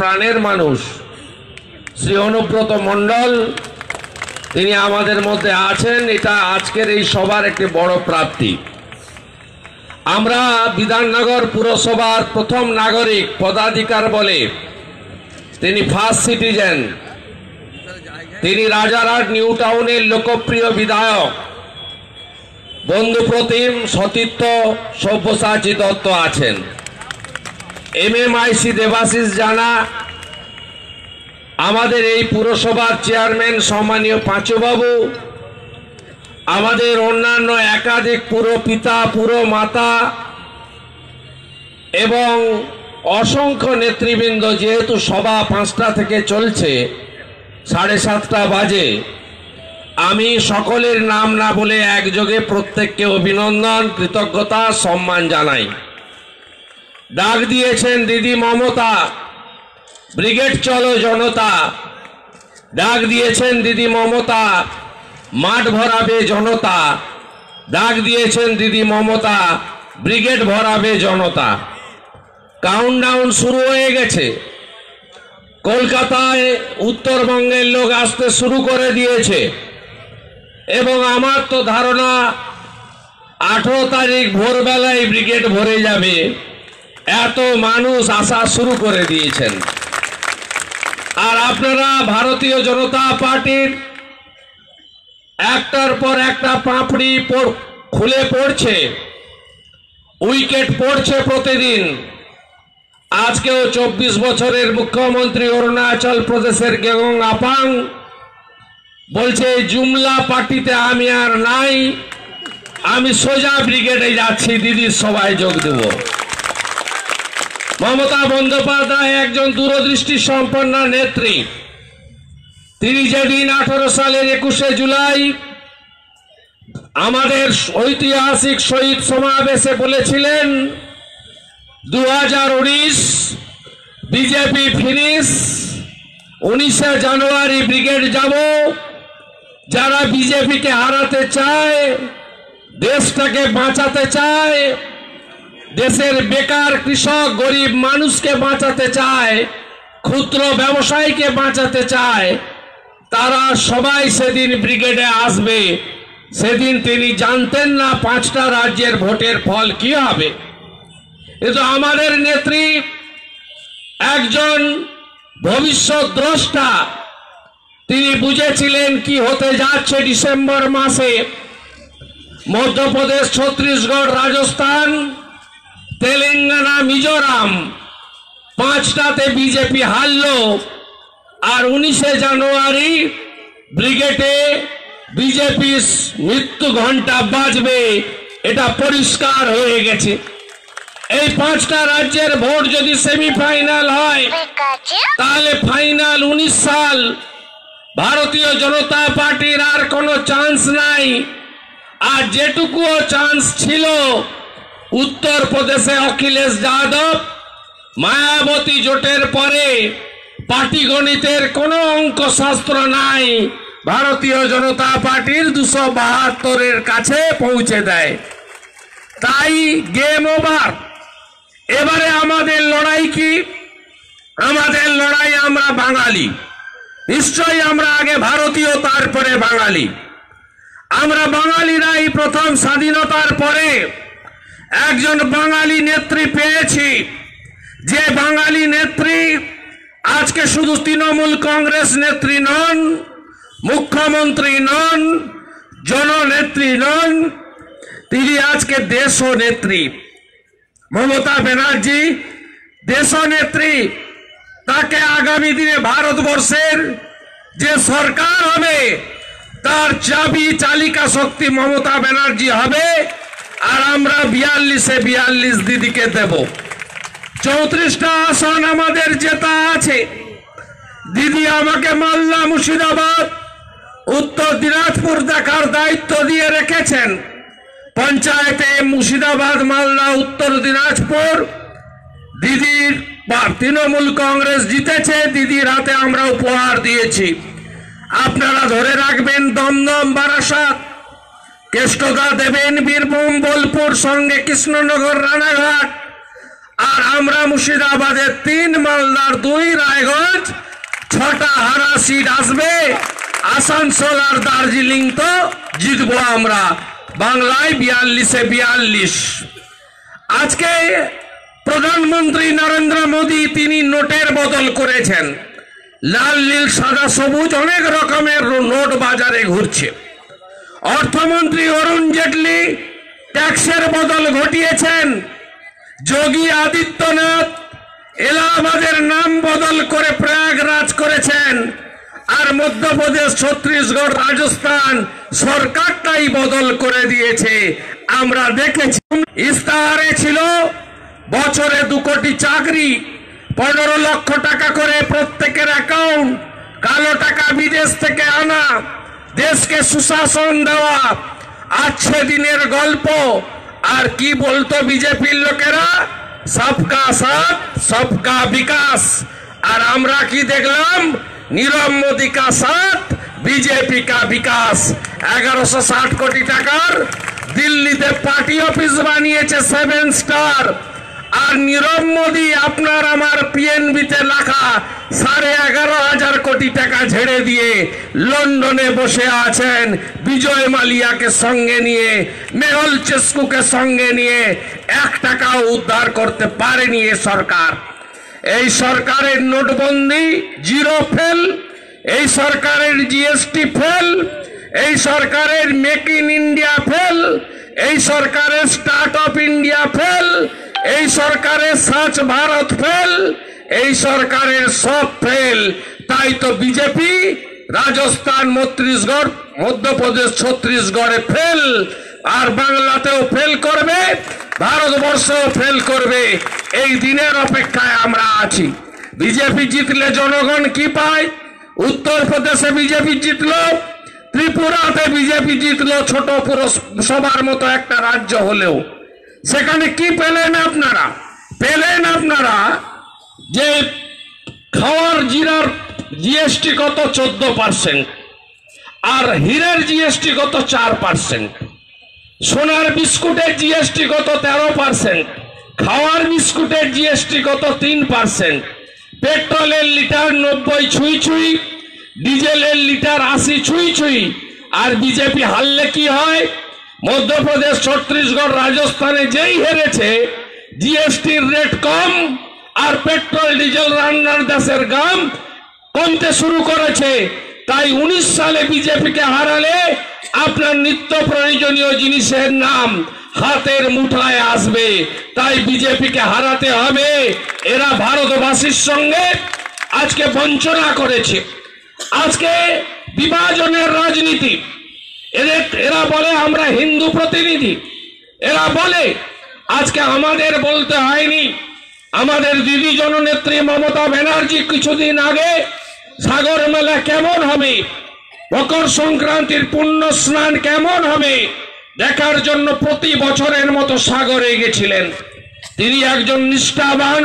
প্রাণের মানুষ শ্রী অনুব্রত মণ্ডল তিনি আমাদের মধ্যে আছেন। এটা আজকের এই সভার একটি বড় প্রাপ্তি। আমরা বিধাননগর পুরসভার প্রথম নাগরিক পদাধিকার বলে তিনি ফার্স্ট সিটিজেন, তিনি রাজারহাট নিউ টাউনের লোকপ্রিয় বিধায়ক বন্ধুপ্রতিম সতীর্থ সব্যসাচী দত্ত আছেন। MMIC দেবাশিস জানা, আমাদের এই পুরসভার চেয়ারম্যান সম্মানীয় পাঁচুবাবু, আমাদের অন্যান্য একাধিক পুরপিতা পুরমাতা এবং অসংখ্য নেতৃবৃন্দ। যেহেতু সভা 5টা থেকে চলছে, 7:30 বাজে, আমি সকলের নাম না বলে একযোগে প্রত্যেককে অভিনন্দন কৃতজ্ঞতা সম্মান জানাই। ডাক দিয়েছেন দিদি মমতা, ব্রিগেড চলো জনতা। ডাক দিয়েছেন দিদি মমতা, মাঠ ভরাবে জনতা। ডাক দিয়েছেন দিদি মমতা, ব্রিগেড ভরাবে জনতা। কাউন্টডাউন শুরু হয়ে গেছে। কলকাতায় উত্তরবঙ্গের লোক আসতে শুরু করে দিয়েছে এবং আমার তো ধারণা 18 তারিখ ভোরবেলায় ব্রিগেড ভরে যাবে। এত মানুষ আসা শুরু করে দিয়েছেন। আর আপনারা ভারতীয় জনতা পার্টির একটার পর একটা পাপড়ি খুলে পড়ছে, উইকেট পড়ছে প্রতিদিন। আজকেও 24 বছরের মুখ্যমন্ত্রী অরুণাচল প্রদেশের গেগং আপাং বলছে জুমলা পার্টিতে আমি আর নাই, আমি সোজা ব্রিগেডে যাচ্ছি, দিদির সভায় যোগ দেব। মমতা বন্দ্যোপাধ্যায় একজন দূরদৃষ্টি সম্পন্ন নেত্রী। তিনি যেদিন 18 সালের 21শে জুলাই আমাদের ঐতিহাসিক শহীদ সমাবেশে বলেছিলেন 2019 বিজেপি ফিনিশ, 19শে জানুয়ারি ব্রিগেড যাব। যারা বিজেপিকে হারাতে চায়, দেশটাকে বাঁচাতে চায়, দেশের বেকার কৃষক গরিব মানুষকে বাঁচাতে চায়, ক্ষুদ্র ব্যবসায়ীকে বাঁচাতে চায়, তারা সবাই সেদিন ব্রিগেডে আসবে। সেদিন তিনি জানতেন না 5টা রাজ্যের ভোটের ফল কি হবে। কিন্তু আমাদের নেত্রী একজন ভবিষ্যৎ দ্রষ্টা। তিনি বুঝেছিলেন কি হতে যাচ্ছে ডিসেম্বর মাসে। মধ্যপ্রদেশ, ছত্তিশগড়, রাজস্থান, তেলেঙ্গানা, মিজোরাম 5টাতে বিজেপি হারলো। আর 19শে জানুয়ারি ব্রিগেডে বিজেপির মৃত্যু ঘন্টা বাজবে, এটা পরিষ্কার হয়ে গেছে। এই 5টা রাজ্যের ভোট যদি সেমিফাইনাল হয়, তাহলে ফাইনাল 19 সাল। ভারতীয় জনতা পার্টির আর কোনো চান্স নাই। আর যেটুকুও চান্স ছিল, উত্তরপ্রদেশে অখিলেশ যাদব মায়াবতী জোটের পরে পাটিগণিতের কোনো অঙ্কশাস্ত্র নাই, ভারতীয় জনতা পার্টির 272-এর কাছে পৌঁছে দেয়। তাই গেম ওভার। এবারে আমাদের লড়াই কি? আমাদের লড়াই আমরা বাঙালি। নিশ্চয়ই আমরা আগে ভারতীয়, তারপরে বাঙালি। আমরা বাঙালিরাই প্রথম স্বাধীনতার পরে একজন বাঙালি নেত্রী পেয়েছি। যে বাঙালি নেত্রী আজকে শুধু তৃণমূল কংগ্রেস নেত্রী নন, মুখ্যমন্ত্রী নন, জননেত্রী নন, তিনি আজকে দেশ নেত্রী। মমতা ব্যানার্জি দেশ নেত্রী। তাকে আগামী দিনে ভারতবর্ষের যে সরকার হবে, তার চাবি চালিকা শক্তি মমতা ব্যানার্জি হবে। আর আমরা 42-এ 42 দিদিকে দেব। 34টা আসন আমাদের জেতা আছে। দিদি আমাকে মালদা, মুর্শিদাবাদ, উত্তর দিনাজপুর দেখার দায়িত্ব দিয়ে রেখেছেন। পঞ্চায়েতে মুর্শিদাবাদ, মালদা, উত্তর দিনাজপুর দিদির তৃণমূল কংগ্রেস জিতেছে, দিদির হাতে আমরা উপহার দিয়েছি। আপনারা ধরে রাখবেন দমদম, বারাসাত, কেষ্টদা দেবেন, বীরভূম, বোলপুর, সঙ্গে কৃষ্ণনগর, রানাঘাট আর আমরা মুর্শিদাবাদের 3, মালদার 2, রায়গঞ্জ 6টা হারা সিট আসবে। আসানসোল আর দার্জিলিং তো জিতবো আমরা। বাংলায় 42-এ 42। আজকে প্রধানমন্ত্রী নরেন্দ্র মোদী তিনি নোটের বদল করেছেন। লাল নীল সাদা সবুজ অনেক রকমের নোট বাজারে ঘুরছে। অর্থমন্ত্রী অরুণ জেটলি ট্যাক্সের বদল ঘটিয়েছেন। যোগী আদিত্যনাথ এলাহাবাদের নাম বদল করে প্রয়াগরাজ করেছেন। আর মধ্যপ্রদেশ, ছত্তিশগড়, রাজস্থান সরকারটাই বদল করে দিয়েছে। আমরা দেখেছি ইস্তাহারে ছিল বছরে 2 কোটি চাকরি, 15 লক্ষ টাকা করে প্রত্যেকের অ্যাকাউন্ট, কালো টাকা বিদেশ থেকে আনা, দেশকে সুশাসন দেওয়া, আজকে দিনের গল্প। আর কি বলতো বিজেপির লোকেরা? সবকা সাথ সবকা বিকাশ। আর আমরা কি দেখলাম? নীরব মোদী কা সাথ বিজেপি কা বিকাশ। 1160 কোটি টাকার দিল্লিতে পার্টি অফিস বানিয়েছে 7 স্টার। আর নীরব মোদী আপনার আমার পিএনবিতে লেখা 11,500 কোটি টাকা ঝেড়ে দিয়ে লন্ডনে বসে আছেন বিজয় মালিয়াকে সঙ্গে নিয়ে, মেহুল চেস্কুকে সঙ্গে নিয়ে। 1 টাকাও উদ্ধার করতে পারেনি এ সরকার। এই সরকারের নোটবন্দি 0 ফেল, এই সরকারের জিএসটি ফেল, এই সরকারের মেক ইন ইন্ডিয়া ফেল, এই সরকারের স্টার্ট আপ ইন্ডিয়া ফেল, এই সরকারের স্বচ্ছ ভারত ফেল, এই সরকারের সব ফেল। তাই তো বিজেপি রাজস্থান, মধ্যপ্রদেশ, ছত্তিশগড়ে ফেল, আর বাংলাতেও ফেল করবে, ভারতবর্ষেও ফেল করবে। এই দিনের অপেক্ষায় আমরা আছি। বিজেপি জিতলে জনগণ কি পায়? উত্তরপ্রদেশে বিজেপি জিতলো, ত্রিপুরাতে বিজেপি জিতলো, ছোট পুরসভার মতো একটা রাজ্য হলেও। সেখানে কি পেলেন আপনারা? পেলেন আপনারা যে খাওয়ার জিরার জিএসটি কত 14%, আর হীরের জিএসটি কত 4%, সোনার বিস্কুটের জিএসটি কত 13%, খাওয়ার বিস্কুটের জিএসটি কত 3%, পেট্রোলের লিটার 90 ছুঁই ছুঁই, ডিজেলের লিটার 80 ছুঁই ছুঁই। আর বিজেপি হারলে কি হয়? মধ্যপ্রদেশ, ছত্তিশগড়, রাজস্থানে যেই হেরেছে জিএসটির রেট কম, আর পেট্রোল ডিজেল রান্নার দেশের দাম কমতে শুরু করেছে। তাই 19 সালে বিজেপিকে হারালে আপনার নিত্য প্রয়োজনীয় জিনিসের নাম হাতের মুঠায় আসবে। তাই বিজেপিকে হারাতে হবে। এরা ভারতবাসীর সঙ্গে আজকে বঞ্চনা করেছে, আজকে বিভাজনের রাজনীতি। এরা বলে আমরা হিন্দু প্রতিনিধি, এরা বলে। আজকে আমাদের বলতে হয়নি। আমাদের দিদি জননেত্রী মমতা ব্যানার্জি কিছুদিন আগে সাগর মেলা কেমন হবে, মকর সংক্রান্তির পুণ্য স্নান কেমন হবে দেখার জন্য প্রতি বছরের মতো সাগরে গেছিলেন। তিনি একজন নিষ্ঠাবান,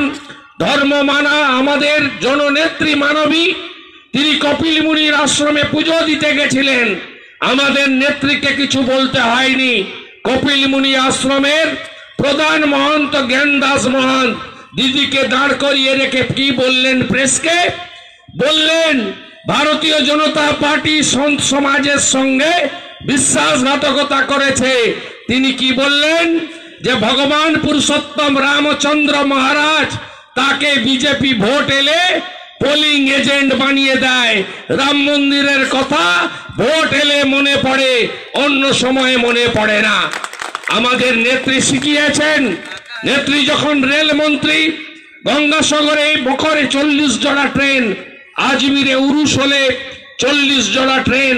ধর্ম মানা আমাদের জননেত্রী মানবী। তিনি কপিল মুনির আশ্রমে পুজো দিতে গেছিলেন। আমাদের নেত্রীকে কিছু বলতে হয়নি। কপিল মুনি আশ্রমের প্রধান মহন্ত জ্ঞানদাস মহান্ত দিদিকে দাঁড় করিয়ে রেখে কি বললেন? প্রেসকে বললেন ভারতীয় জনতা পার্টি সন্ত সমাজের সঙ্গে বিশ্বাসঘাতকতা করেছে। তিনি কি বললেন? যে ভগবান পুরুষোত্তম রামচন্দ্র মহারাজ তাকে বিজেপি ভোট এলে পোলিং এজেন্ট বানিয়ে দেয়। রাম মন্দিরের কথা ভোট এলে মনে পড়ে, অন্য সময়ে মনে পড়ে না। আমাদের নেত্রী শিখিয়েছেন। নেত্রী যখন রেলমন্ত্রী, গঙ্গাসাগরে বকরে 40 জোড়া ট্রেন, আজমিরে উরুস হলে 40 জোড়া ট্রেন।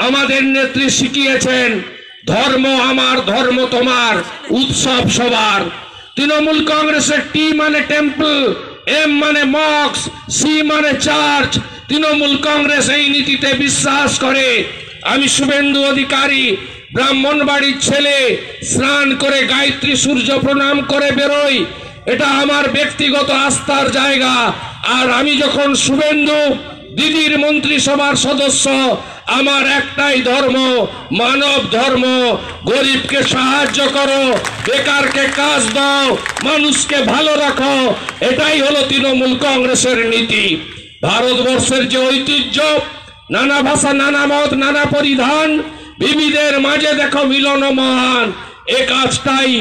আমাদের নেত্রী শিখিয়েছেন ধর্ম আমার, ধর্ম তোমার, উৎসব সবার। তৃণমূল কংগ্রেসের টি মানে টেম্পল, এম মানে মক্স, সি মানে চার্চ। তৃণমূল কংগ্রেস এই নীতিতে বিশ্বাস করে। আমি শুভেন্দু অধিকারী, ব্রাহ্মণবাড়ির ছেলে, স্নান করে গায়ত্রী সূর্য প্রণাম করে বেরোই। এটা আমার ব্যক্তিগত আস্থার জায়গা। আর আমি যখন শুভেন্দু দিদির মন্ত্রিসভার সদস্য, আমার একটাই ধর্ম, মানব ধর্ম। গরিবকে সাহায্য করো, বেকারকে কাজ দাও, মানুষকে ভালো রাখো, এটাই হলো তৃণমূল কংগ্রেসের নীতি। ভারতবর্ষের যে ঐতিহ্য, নানা ভাষা, নানা মত, নানা পরিধান, বিবিধের মাঝে দেখো মিলন মহান, এ কাজটাই